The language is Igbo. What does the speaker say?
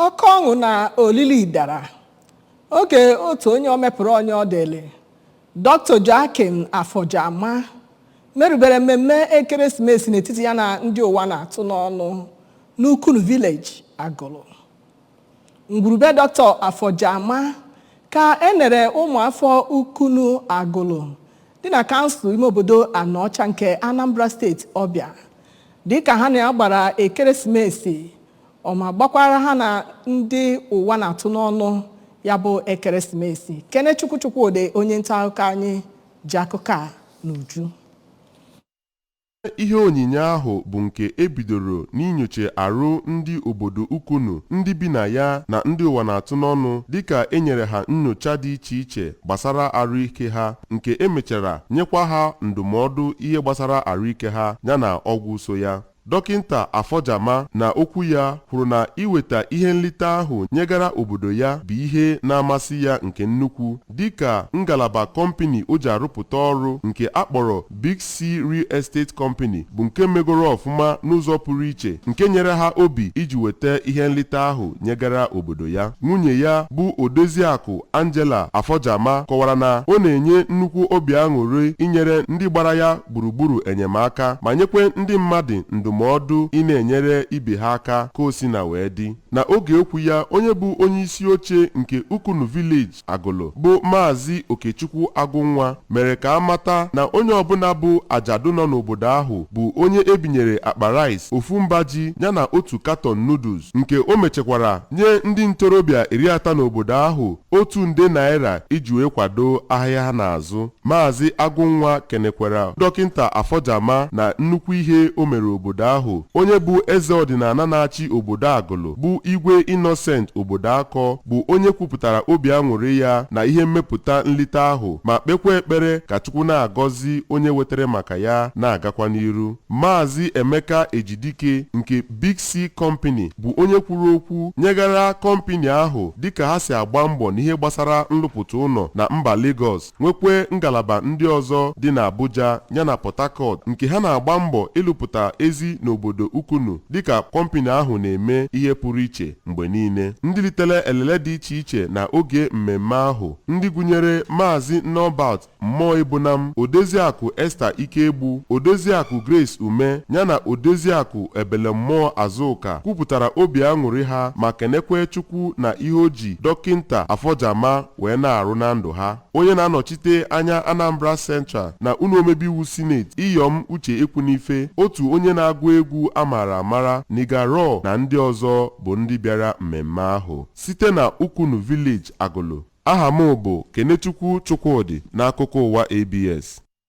Ọkụ ọṅụ na olili dara oge otu onye omepụrụ onye ọdịlị Dr. Joaquin Oforjama merubere mmemme ekeresimesi n'etiti ya na ndị ụwa na-atụ n'ọnụ n'Ukunu Village Agụlụ. Ngwurube Dr. Oforjama ka enere ụmụafọ Ukunu Agụlụ dị na kansụl ime obodo Anọcha nke Anambra steeti ọbịa dịka ha na-agbara ekeresimesi ọma gbakwara ha na ndị ụwa na-atụ n'ọnụ ya bụ ekeresimesi. Kenechukwu Chukwudi onye nta akụkọ anyị ji akụkọ a n'uju. Ihe onyinye ahụ bụ nke ebidoro n'inyocha arụ ndị obodo Ukunu ndị bi na ya na ndị ụwa na-atụ n'ọnụ dịka enyere ha nyocha dị iche iche gbasara arụike ha, nke emechara nyekwa ha ndụmọdụ ihe gbasara arụike ha yana ọgwụ so ya. Dokinta Oforjama na okwu ya kwuru na iweta ihe nlite ahụ nyegara obodo ya bụ ihe na-amasị ya nke nnukwu, dịka ngalaba kọmpani o ji arụpụta ọrụ nke akpọrọ Big C Real Estate Company bụ nke megoro ọfụma n'ụzọ pụrụ iche, nke nyere ha obi iji weta ihe nlite ahụ nyegara obodo ya. Nwunye ya bụ Odoziakụ Angela Oforjama kọwara na ọ na-enye nnukwu obi aṅụrị inyere ndị gbara ya gburugburu enyemaka ma nyekwe ndị mmadụ ndụmọdụ ị na-enyere ibe ha aka ka o si na wee dị. Na oge okwu ya, onye bụ onye isi oche nke Ukunu Village Agụlụ bụ Maazị Okechukwu Agụnwa mere ka amata na onye ọbụla bụ ajadu nọ n'obodo ahụ bụ onye ebinyere akpa rice, ofu mba ji yana otu katọn noodles, nke o mechekwara nye ndị ntorobịa 30 n'obodo ahụ $1,000 iji wee kwado ahịa ha na-azụ. Maazị Agụnwa kenekwara Dọkịnta Oforjama na nnukwu ihe o mere obodo ahụ. Onye bụ eze ọdịnala na-achị obodo Agụlụ bụ Igwe Innocent obodo Akọ bụ onye kwupụtara obi aṅụrị ya na ihe mmepụta nlite ahụ ma kpekwa ekpere ka Chukwu na-agọzi onye wetere maka ya na-agakwa n'iru. Maazị Emeka Ejidike nke Big C Company bụ onye kwuru okwu nyegara kọmpani ahụ dịka ha si agba mbọ n'ihe gbasara nrụpụta ụlọ na mba Lagos, nwekwe ngalaba ndị ọzọ dị na Abuja yana Port Harcourt, nke ha na-agba mbọ ịlụpụta ezi n'obodo Ukunu dịka kọmpani ahụ na-eme ihe pụrụ iche mgbe niile. Ndị litere elele dị iche iche na oge mmemme ahụ, ndị gụnyere Maazị Norbert Mmụọ Ibunam, Odoziakụ Esther Ikegbu, Odoziakụ Grace Ume yana Odoziakụ Ebele Mmụọ Azụka kwupụtara obi aṅụrị ha ma kenekwe Chukwu na ihe o ji Dọkịnta Oforjama wee na-arụ na ndụ ha. Onye na-anọchite anya Anambra Central na ụlọ omebe iwu Sineti Iyom Uche Ekwunife, otu onye na-agụ egwu amara amara, Nigaro na ndị ọzọ bụ ndị bịara mmemme ahụ site na Ukunu Village Agụlụ. Aha m bụ Kenechukwu Chukwudi n'akụkọ ụwa ABS.